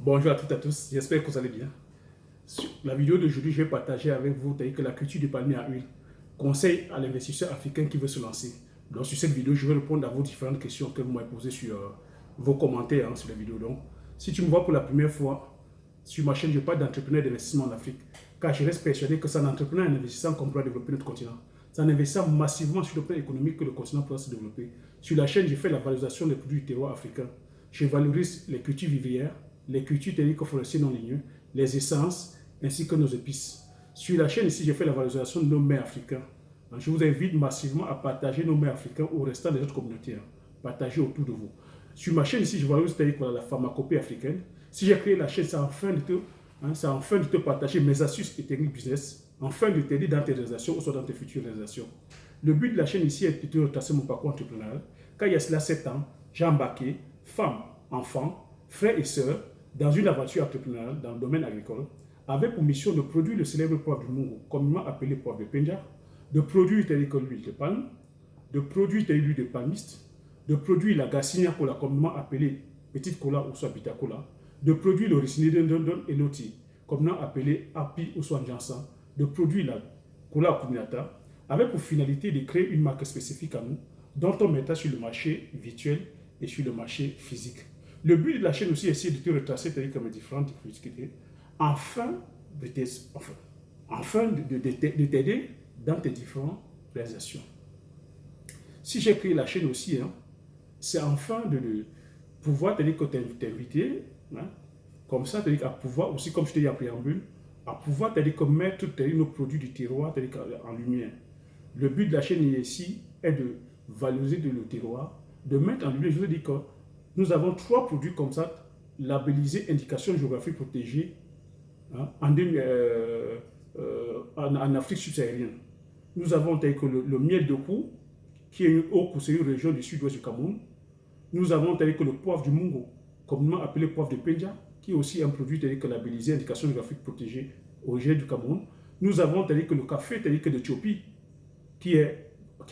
Bonjour à toutes et à tous, j'espère que vous allez bien. Sur la vidéo d'aujourd'hui, je vais partager avec vous que la culture du palmier à huile. Conseil à l'investisseur africain qui veut se lancer. Donc sur cette vidéo, je vais répondre à vos différentes questions que vous m'avez posées sur vos commentaires sur la vidéo. Donc, si tu me vois pour la première fois sur ma chaîne, je parle d'entrepreneur d'investissement en Afrique. Car je reste persuadé que c'est en entrepreneur et en investissant qu'on pourra développer notre continent. C'est en investissant massivement sur le plan économique que le continent pourra se développer. Sur la chaîne, je fais la valorisation des produits du terroir africain. Je valorise les cultures vivrières, les cultures techniques forestières non ligneux, les essences, ainsi que nos épices. Sur la chaîne ici, j'ai fait la valorisation de nos mets africains. Donc, je vous invite massivement à partager nos mets africains au restant des autres communautés. Partagez autour de vous. Sur ma chaîne ici, je valorise la pharmacopée africaine. Si j'ai créé la chaîne, c'est afin de te partager mes astuces et techniques business, afin de t'aider dans tes réalisations ou soit dans tes futures réalisations. Le but de la chaîne ici est de te retracer mon parcours entrepreneurial. Car il y a cela 7 ans, j'ai embarqué femmes, enfants, frères et sœurs dans une aventure entrepreneuriale dans le domaine agricole, avec pour mission de produire le célèbre poivre du Mungo, communément appelé poivre de Penja, de produire l'huile de palme, de produire l'huile de palmiste, de produire la Garcinia cola, communément appelée petite cola ou soit bita cola, de produire le riciné d'Ondon et l'oti, communément appelé api ou soit jansan, de produire la cola communata, avec pour finalité de créer une marque spécifique à nous, dont on mettra sur le marché virtuel et sur le marché physique. Le but de la chaîne aussi est essayer de te retracer mes différentes difficultés afin de t'aider dans tes différentes réalisations. Si j'ai créé la chaîne aussi, c'est afin de pouvoir t'inviter, comme ça, à pouvoir aussi, comme je t'ai dit en préambule, à pouvoir mettre nos produits du terroir en lumière. Le but de la chaîne ici est de valoriser le terroir, de mettre en lumière, je vous ai dit que nous avons 3 produits comme ça, labellisés indication géographique protégée en Afrique subsaharienne. Nous avons le miel de Kou, qui est une région du sud-ouest du Cameroun. Nous avons le poivre du Mungo, communément appelé poivre de Penja, qui est aussi un produit labellisé indication géographique protégée originaire du Cameroun. Nous avons le café d'Éthiopie, qui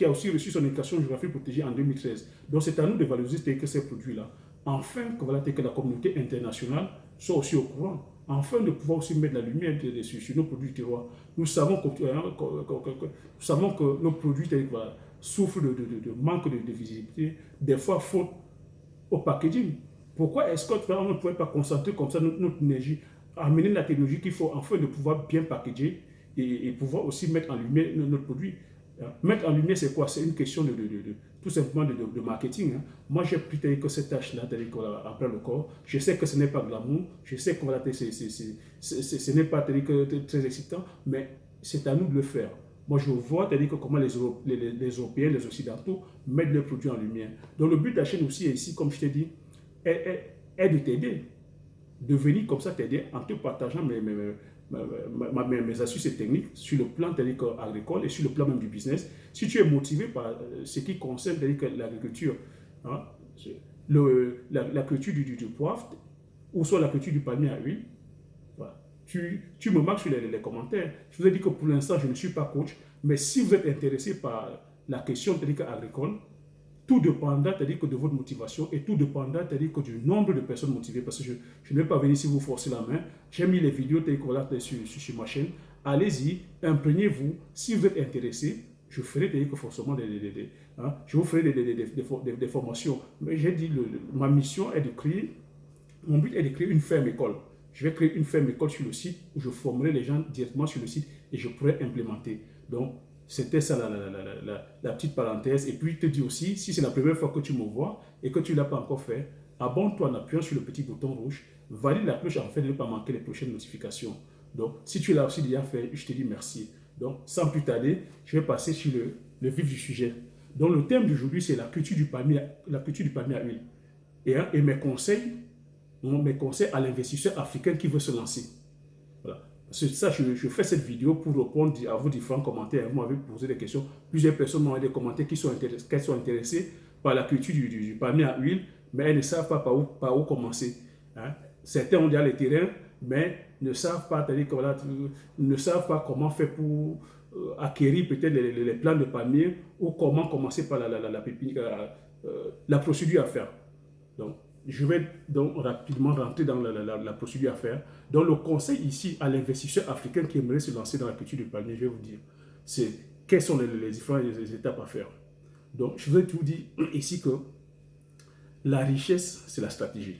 a aussi reçu son indication géographique protégée en 2013. Donc c'est à nous de valoriser ces produits-là, afin que la communauté internationale soit aussi au courant, afin de pouvoir aussi mettre la lumière sur nos produits terroirs. Nous savons que nos produits souffrent de manque de visibilité, des fois faute au packaging. Pourquoi est-ce qu'on ne pourrait pas concentrer comme ça notre énergie, amener la technologie qu'il faut afin de pouvoir bien packager et pouvoir aussi mettre en lumière notre produit. Mettre en lumière, c'est quoi? C'est une question tout simplement de marketing. Moi, j'ai pris que cette tâche-là, après le corps. Je sais que ce n'est pas glamour, je sais que ce n'est pas très excitant, mais c'est à nous de le faire. Moi, je vois comment les Européens, les Occidentaux mettent leurs produits en lumière. Donc, le but de la chaîne aussi, ici, comme je t'ai dit, est de t'aider, de venir comme ça t'aider en te partageant mes astuces et techniques sur le plan agricole et sur le plan même du business. Si tu es motivé par ce qui concerne l'agriculture, la culture du poivre, ou soit la culture du palmier à huile, voilà. Tu me marques sur les commentaires. Je vous ai dit que pour l'instant, je ne suis pas coach, mais si vous êtes intéressé par la question agricole, tout dépendra de votre motivation et tout dépendra du nombre de personnes motivées, parce que je ne vais pas venir ici vous forcer la main. J'ai mis les vidéos sur ma chaîne. Allez-y, imprégnez-vous. Si vous êtes intéressé, je ferai forcément je vous ferai des formations. Mais j'ai dit, ma mission est de créer, mon but est de créer une ferme école. Je vais créer une ferme école sur le site où je formerai les gens directement sur le site et je pourrai implémenter. Donc, c'était ça la petite parenthèse. Et puis, je te dis aussi, si c'est la première fois que tu me vois et que tu ne l'as pas encore fait, abonne-toi en appuyant sur le petit bouton rouge, valide la cloche afin de ne pas manquer les prochaines notifications. Donc, si tu l'as aussi déjà fait, je te dis merci. Donc, sans plus tarder, je vais passer sur le vif du sujet. Donc, le thème d'aujourd'hui, c'est la culture du palmier à huile. Et mes conseils à l'investisseur africain qui veut se lancer. Voilà. C'est ça, je fais cette vidéo pour répondre à vos différents commentaires. Vous m'avez posé des questions. Plusieurs personnes m'ont des commentaires qui sont intéressées par la culture du palmier à huile, mais elles ne savent pas par où commencer. Certains ont déjà les terrains, mais ne savent pas comment faire pour acquérir peut-être les plants de palmier ou comment commencer par la procédure à faire. Donc, Je vais donc rapidement rentrer dans la procédure à faire. Donc, le conseil ici à l'investisseur africain qui aimerait se lancer dans la culture du palmier, je vais vous dire, c'est quelles sont les différentes étapes à faire. Donc, je vais vous dire ici que la richesse, c'est la stratégie.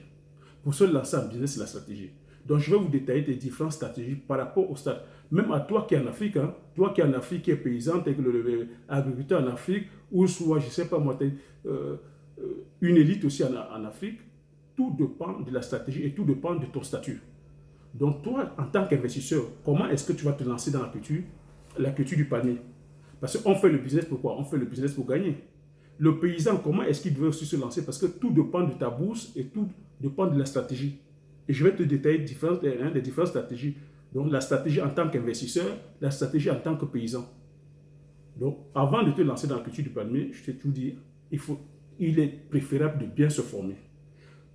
Pour se lancer en business, c'est la stratégie. Donc, je vais vous détailler des différentes stratégies par rapport au stade. Même à toi qui es en Afrique, hein, toi qui es en Afrique, qui es paysan, tel que l'agriculteur en Afrique, ou soit, je ne sais pas moi, une élite aussi en Afrique, tout dépend de la stratégie et tout dépend de ton statut. Donc, toi, en tant qu'investisseur, comment est-ce que tu vas te lancer dans la culture du palmier? Parce qu'on fait le business pour quoi? On fait le business pour gagner. Le paysan, comment est-ce qu'il devrait aussi se lancer? Parce que tout dépend de ta bourse et tout dépend de la stratégie. Et je vais te détailler les différentes stratégies. Donc, la stratégie en tant qu'investisseur, la stratégie en tant que paysan. Donc, avant de te lancer dans la culture du palmier, je t'ai tout dit, il est préférable de bien se former.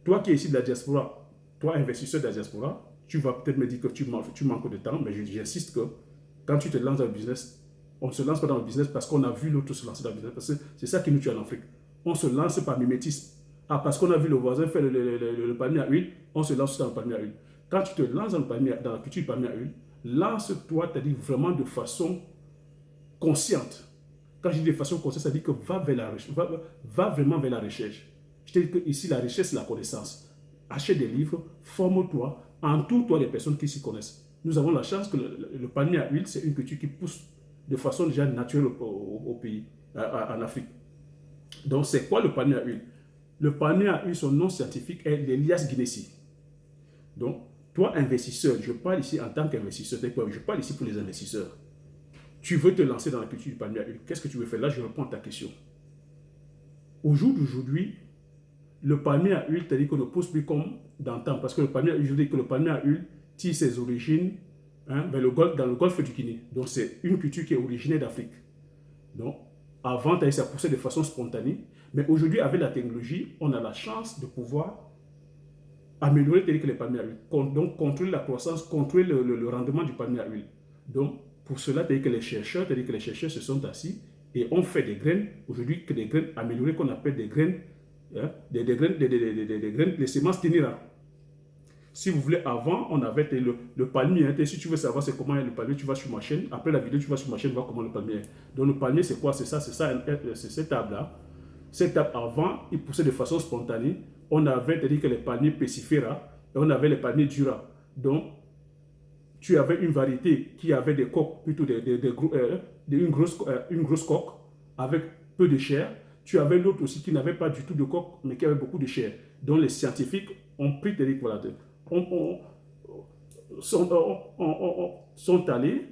Toi qui es ici de la diaspora, toi investisseur de la diaspora, tu vas peut-être me dire que tu manques de temps, mais j'insiste que quand tu te lances dans le business, on ne se lance pas dans le business parce qu'on a vu l'autre se lancer dans le business, parce que c'est ça qui nous tue en Afrique. On se lance par mimétisme. Ah, parce qu'on a vu le voisin faire le palmier à huile, on se lance dans le palmier à huile. Quand tu te lances dans la culture du palmier à huile, lance-toi, c'est-à-dire vraiment de façon consciente. Quand je dis de façon consciente, ça veut dire que va vraiment vers la recherche. Je te dis que ici, la recherche, c'est la connaissance. Achète des livres, forme-toi, entoure-toi des personnes qui s'y connaissent. Nous avons la chance que le palmier à huile, c'est une culture qui pousse de façon déjà naturelle au pays, en Afrique. Donc, c'est quoi le palmier à huile? Le palmier à huile, son nom scientifique est l'Elias guinnessii. Donc, toi, investisseur, je parle ici en tant qu'investisseur, je parle ici pour les investisseurs. Tu veux te lancer dans la culture du palmier à huile, qu'est-ce que tu veux faire? Là, je réponds à ta question. Au jour d'aujourd'hui, le palmier à huile, c'est-à-dire qu'on ne pousse plus comme d'antan, parce que le palmier, je dis que le palmier à huile tire ses origines vers dans le golfe du Guinée. Donc, c'est une culture qui est originaire d'Afrique. Donc, avant, ça poussait de façon spontanée, mais aujourd'hui, avec la technologie, on a la chance de pouvoir améliorer les palmiers à huile, donc contrôler la croissance, contrôler le rendement du palmier à huile. Donc, pour cela, que les chercheurs se sont assis et ont fait des graines, aujourd'hui, des graines améliorées qu'on appelle des graines, des graines, les semences ténéra. Si vous voulez, avant, on avait le palmier. Si tu veux savoir c'est comment est le palmier, tu vas sur ma chaîne. Après la vidéo, tu vas sur ma chaîne voir comment le palmier est. Donc, le palmier, c'est quoi? C'est cette table-là. Cette table, avant, il poussait de façon spontanée. On avait, que les palmiers pesifera et on avait les palmiers dura. Donc, tu avais une variété qui avait des coques, plutôt une grosse coque avec peu de chair. Tu avais l'autre aussi qui n'avait pas du tout de coque, mais qui avait beaucoup de chair. Donc, les scientifiques ont pris sont allés,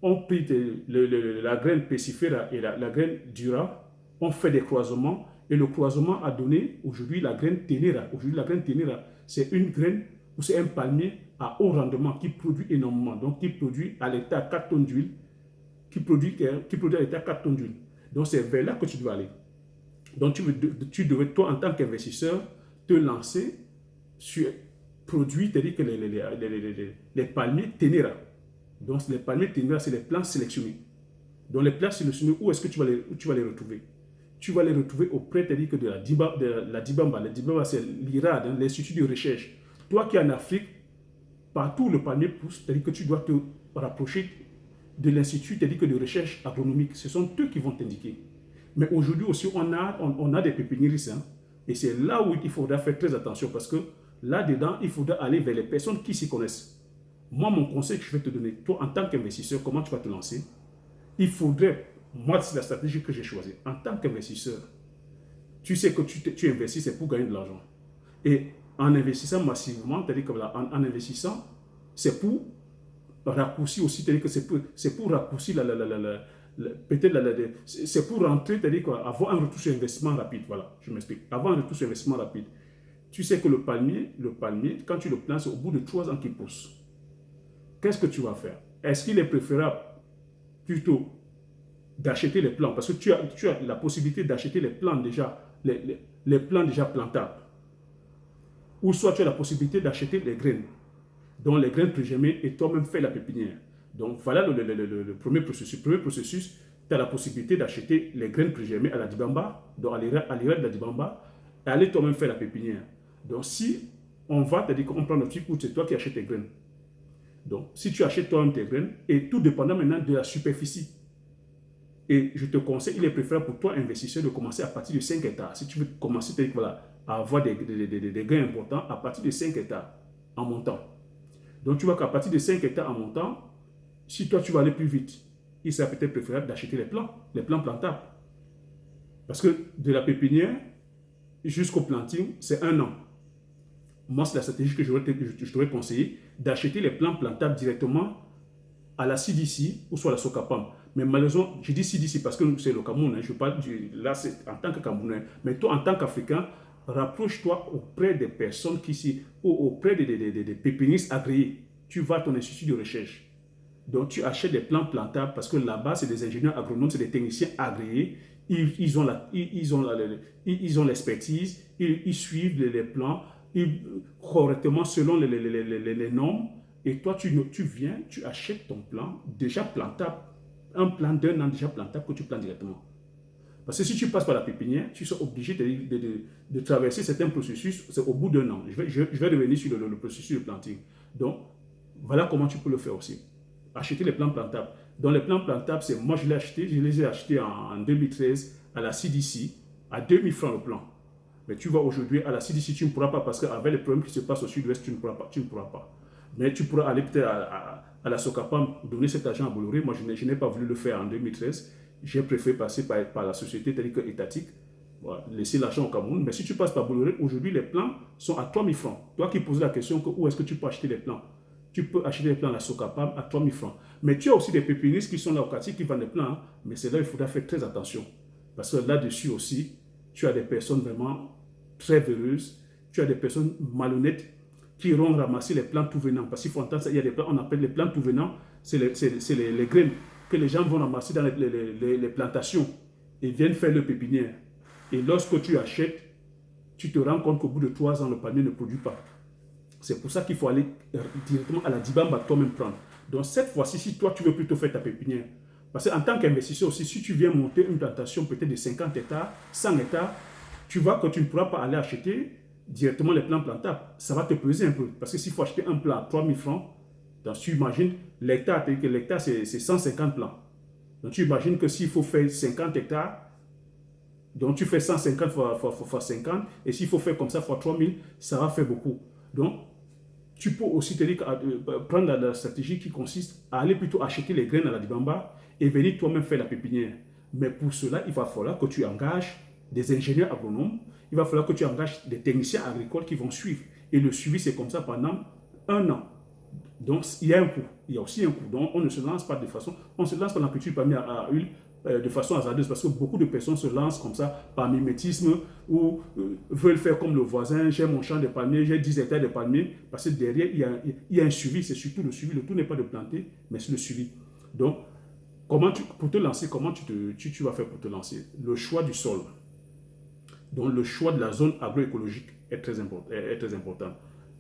ont pris la graine pesifera et la graine dura, ont fait des croisements, et le croisement a donné aujourd'hui la graine ténéra. Aujourd'hui, la graine ténéra, c'est une graine ou c'est un palmier à haut rendement qui produit énormément, donc qui produit à l'état 4 tonnes d'huile, qui produit à l'état 4 tonnes d'huile. Donc, c'est vers là que tu dois aller. Donc, tu devrais, toi, en tant qu'investisseur, te lancer sur produits, c'est-à-dire que les palmiers ténéra. Donc, les palmiers ténéra, c'est les plants sélectionnés. Donc, les plants sélectionnés, où est-ce que tu vas les retrouver? Tu vas les retrouver auprès, c'est-à-dire que de la Dibamba. La Dibamba, c'est l'IRAD, hein, l'Institut de recherche. Toi qui es en Afrique, partout où le palmier pousse, c'est-à-dire que tu dois te rapprocher de l'Institut, c'est-à-dire que de recherche agronomique. Ce sont eux qui vont t'indiquer. Mais aujourd'hui aussi, on a des pépiniéristes. Hein, et c'est là où il faudra faire très attention parce que là-dedans, il faudra aller vers les personnes qui s'y connaissent. Moi, mon conseil que je vais te donner, toi, en tant qu'investisseur, comment tu vas te lancer? Il faudrait, moi, c'est la stratégie que j'ai choisie. En tant qu'investisseur, tu sais que tu investis, c'est pour gagner de l'argent. Et en investissant massivement, c'est-à-dire que en investissant, c'est pour raccourcir aussi, c'est-à-dire que c'est pour raccourcir peut-être c'est pour rentrer, c'est-à-dire avoir un retour sur investissement rapide. Voilà, je m'explique. Avoir un retour sur investissement rapide. Tu sais que le palmier, quand tu le plantes, c'est au bout de 3 ans qu'il pousse. Qu'est-ce que tu vas faire? Est-ce qu'il est préférable plutôt d'acheter les plants? Parce que tu as la possibilité d'acheter les plants déjà, les plants déjà plantables. Ou soit tu as la possibilité d'acheter les graines, dont les graines prégermées et toi-même faire la pépinière. Donc voilà le premier processus. Le premier processus, tu as la possibilité d'acheter les graines prégermées à la Dibamba, donc à l'IRAD de la Dibamba, et aller toi-même faire la pépinière. Donc, si on va, c'est-à-dire qu'on prend notre truc où c'est toi qui achètes tes graines. Donc, si tu achètes toi-même tes graines, et tout dépendant maintenant de la superficie. Et je te conseille, il est préférable pour toi, investisseur, de commencer à partir de 5 hectares. Si tu veux commencer voilà, à avoir des gains importants, à partir de 5 hectares en montant. Donc, tu vois qu'à partir de 5 hectares en montant, si toi, tu vas aller plus vite, il sera peut-être préférable d'acheter les plants plantables. Parce que de la pépinière jusqu'au planting, c'est 1 an. Moi, c'est la stratégie que je t'aurais conseillé, d'acheter les plants plantables directement à la CDC ou soit à la Socapam. Mais malheureusement, je dis CDC parce que c'est le Cameroun, hein, je parle là, c'est en tant que Camerounais. Mais toi, en tant qu'Africain, rapproche-toi auprès des personnes ou auprès des pépiniéristes agréés. Tu vas à ton institut de recherche. Donc, tu achètes des plants plantables parce que là-bas, c'est des ingénieurs agronomes, c'est des techniciens agréés. Ils ont l'expertise, ils suivent les plants correctement selon les normes. Et toi, tu viens, tu achètes ton plan déjà plantable, un plan d'1 an déjà plantable que tu plantes directement. Parce que si tu passes par la pépinière, tu seras obligé de traverser certains processus, c'est au bout d'1 an. Je vais revenir sur le processus de planting. Donc, voilà comment tu peux le faire aussi. Acheter les plants plantables. Donc, les plants plantables, moi je les ai achetés en 2013 à la CDC, à 2000 francs le plan. Mais tu vois, aujourd'hui, à la CDC, tu ne pourras pas parce qu'avec les problèmes qui se passent au sud-ouest, tu ne pourras pas. Mais tu pourras aller peut-être à la Socapam, donner cet argent à Bolloré. Moi, je n'ai pas voulu le faire en 2013. J'ai préféré passer par la société telle que étatique, voilà, laisser l'argent au Cameroun. Mais si tu passes par Bolloré, aujourd'hui, les plans sont à 3000 francs. Toi qui poses la question, où est-ce que tu peux acheter les plans? Tu peux acheter les plans à la Socapam à 3000 francs. Mais tu as aussi des pépiniéristes qui sont là au quartier qui vendent des plans. Hein. Mais c'est là qu'il faudra faire très attention. Parce que là-dessus aussi, tu as des personnes vraiment très véreuses. Tu as des personnes malhonnêtes qui iront ramasser les plants tout venant. Parce qu'il faut entendre ça, il y a des plants, on appelle les plants tout venant, c'est les graines que les gens vont ramasser dans les plantations et viennent faire le pépinière. Et lorsque tu achètes, tu te rends compte qu'au bout de 3 ans, le palmier ne produit pas. C'est pour ça qu'il faut aller directement à la Dibamba, toi-même prendre. Donc cette fois-ci, si toi tu veux plutôt faire ta pépinière, parce qu'en tant qu'investisseur aussi, si tu viens monter une plantation peut-être de 50 hectares, 100 hectares, tu vois que tu ne pourras pas aller acheter directement les plants plantables. Ça va te peser un peu. Parce que s'il faut acheter un plant à 3000 francs, donc tu imagines, l'hectare c'est 150 plants. Donc tu imagines que s'il faut faire 50 hectares, donc tu fais 150 fois 50, et s'il faut faire comme ça fois 3000, ça va faire beaucoup. Donc tu peux aussi te dire prendre la stratégie qui consiste à aller plutôt acheter les graines à la Dibamba et venir toi-même faire la pépinière. Mais pour cela, il va falloir que tu engages des ingénieurs agronomes, il va falloir que tu engages des techniciens agricoles qui vont suivre. Et le suivi, c'est comme ça pendant 1 an. Donc, il y a un coût. Il y a aussi un coût. Donc, on ne se lance pas de façon... On se lance pas dans la culture palmier à huile de façon hasardeuse parce que beaucoup de personnes se lancent comme ça par mimétisme ou veulent faire comme le voisin. J'ai mon champ de palmiers, j'ai 10 hectares de palmiers parce que derrière, il y a un suivi. C'est surtout le suivi. Le tout n'est pas de planter, mais c'est le suivi. Donc, pour te lancer, comment tu vas faire pour te lancer? Le choix du sol. Donc, le choix de la zone agroécologique est très important.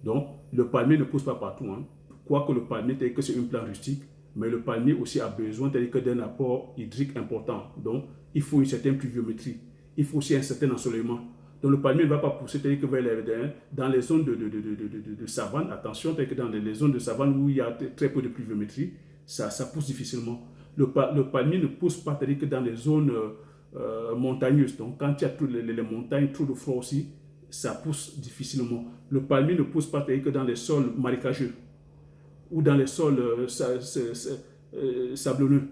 Donc, le palmier ne pousse pas partout. Hein. Quoique le palmier, c'est une plante rustique, mais le palmier aussi a besoin d'un apport hydrique important. Donc, il faut une certaine pluviométrie. Il faut aussi un certain ensoleillement. Donc, le palmier ne va pas pousser dans les zones de savane. Attention, que dans les zones de savane où il y a très peu de pluviométrie, ça pousse difficilement. Le palmier ne pousse pas que dans les zones montagneuses. Donc, quand il y a les montagnes, trop de froid aussi, ça pousse difficilement. Le palmier ne pousse pas que dans les sols marécageux ou dans les sols sablonneux.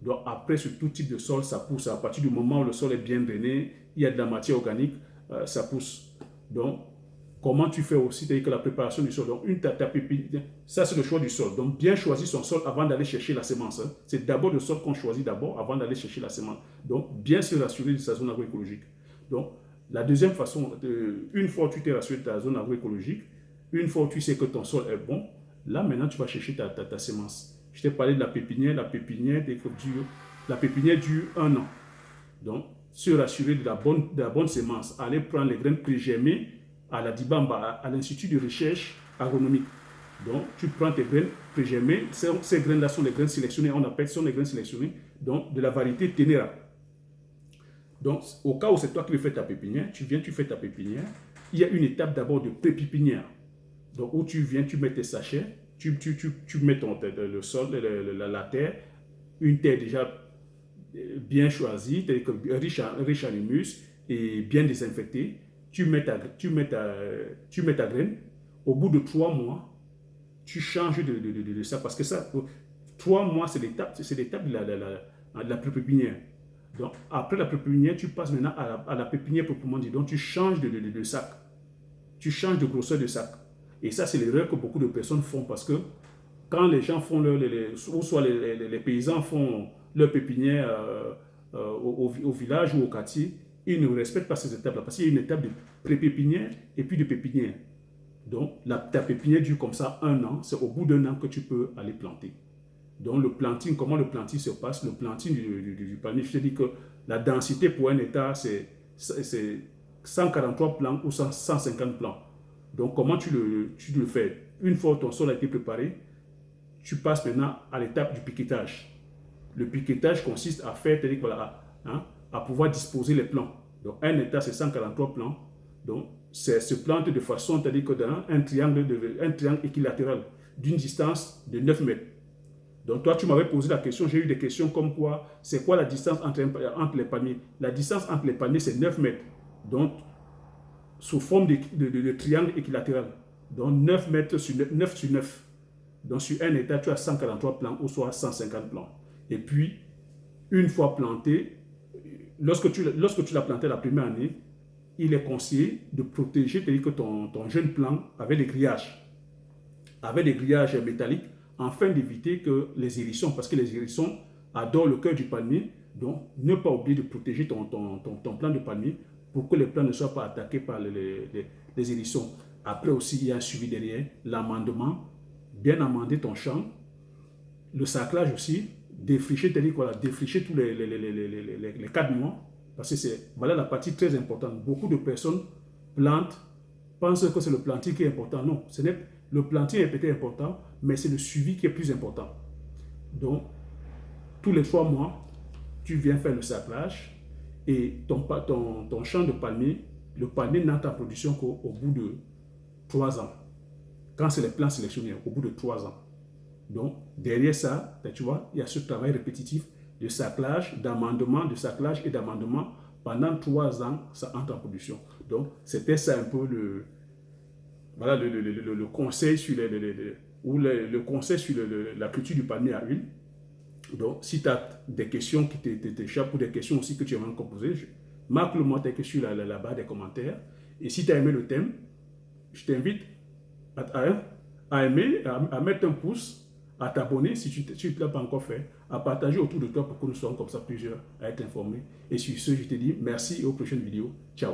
Donc, après, sur tout type de sol, ça pousse. À partir du moment où le sol est bien drainé, il y a de la matière organique, ça pousse. Donc, comment tu fais aussi, c'est-à-dire que la préparation du sol. Donc, ça c'est le choix du sol. Donc, bien choisir son sol avant d'aller chercher la semence. Hein. C'est d'abord le sol qu'on choisit d'abord avant d'aller chercher la semence. Donc, bien se rassurer de sa zone agroécologique. Donc, la deuxième façon, une fois que tu t'es rassuré de ta zone agroécologique, une fois que tu sais que ton sol est bon, là maintenant tu vas chercher ta semence. Je t'ai parlé de la pépinière. La pépinière dure 1 an. Donc, se rassurer de la bonne semence, aller prendre les graines pré-germées à la Dibamba, à l'Institut de recherche agronomique. Donc, tu prends tes graines pré-germées. Ces graines-là sont les graines sélectionnées. On appelle ça les graines sélectionnées. Donc, de la variété Ténéra. Donc, au cas où c'est toi qui fais ta pépinière, tu viens, tu fais ta pépinière. il y a une étape d'abord de pré-pépinière. Donc, où tu viens, tu mets tes sachets, tu mets le sol, la terre, une terre déjà bien choisie, riche en humus et bien désinfectée. Tu mets ta graine. Au bout de 3 mois, tu changes de ça parce que ça, 3 mois, c'est l'étape de la pré-pépinière. Donc, après la pépinière, tu passes maintenant à la pépinière proprement dit. Donc, tu changes de sac. Tu changes de grosseur de sac. Et ça, c'est l'erreur que beaucoup de personnes font parce que quand les gens font ou soit les paysans font leur pépinière au village ou au quartier, ils ne respectent pas ces étapes-là parce qu'il y a une étape de pré-pépinière et puis de pépinière. Donc, ta pépinière dure comme ça 1 an. C'est au bout d'1 an que tu peux aller planter. Donc, le planting, comment le planting se passe? Le planting du panier, je te dis que la densité pour un hectare, c'est 143 plants ou 150 plants. Donc, comment tu le fais? Une fois que ton sol a été préparé, tu passes maintenant à l'étape du piquetage. Le piquetage consiste à faire, voilà, à pouvoir disposer les plants. Donc, un hectare, c'est 143 plants. Donc, c'est se plante de façon, c'est-à-dire que dans un triangle équilatéral d'une distance de 9 mètres. Donc, toi, tu m'avais posé la question, j'ai eu des questions comme quoi, c'est quoi la distance entre les paniers? La distance entre les paniers, c'est 9 mètres. Donc, sous forme de triangle équilatéral. Donc, 9 mètres sur 9 sur 9. Donc, sur un hectare, tu as 143 plants ou soit 150 plants. Et puis, une fois planté, lorsque tu l'as planté la première année, il est conseillé de protéger, c'est-à-dire que ton jeune plant avec des grillages métalliques, afin d'éviter que les hérissons, parce que les hérissons adorent le cœur du palmier, donc ne pas oublier de protéger ton plant de palmier pour que les plants ne soient pas attaqués par les hérissons. Après aussi, il y a un suivi derrière, l'amendement, bien amender ton champ, le saclage aussi, défricher, c'est-à-dire quoi, défricher tous les 4 mois, parce que voilà la partie très importante. Beaucoup de personnes plantent, pensent que c'est le planting qui est important. Non, le planting est peut-être important, mais c'est le suivi qui est plus important. Donc, tous les 3 mois, tu viens faire le saclage et ton champ de palmier, le palmier n'entre en production qu'au bout de 3 ans. Quand c'est les plants sélectionnés, au bout de 3 ans. Donc, derrière ça, tu vois, il y a ce travail répétitif de saclage, d'amendement, de saclage et d'amendement. Pendant 3 ans, ça entre en production. Donc, c'était ça un peu le conseil sur le conseil sur la culture du palmier à huile. Donc, si tu as des questions qui t'échappent ou des questions aussi que tu aimerais encore poser, marque-le-moi tes questions sur la barre des commentaires. Et si tu as aimé le thème, je t'invite à aimer, à mettre un pouce, à t'abonner si tu ne l'as pas encore fait, à partager autour de toi pour que nous soyons comme ça plusieurs à être informés. Et sur ce, je te dis merci et aux prochaines vidéos. Ciao.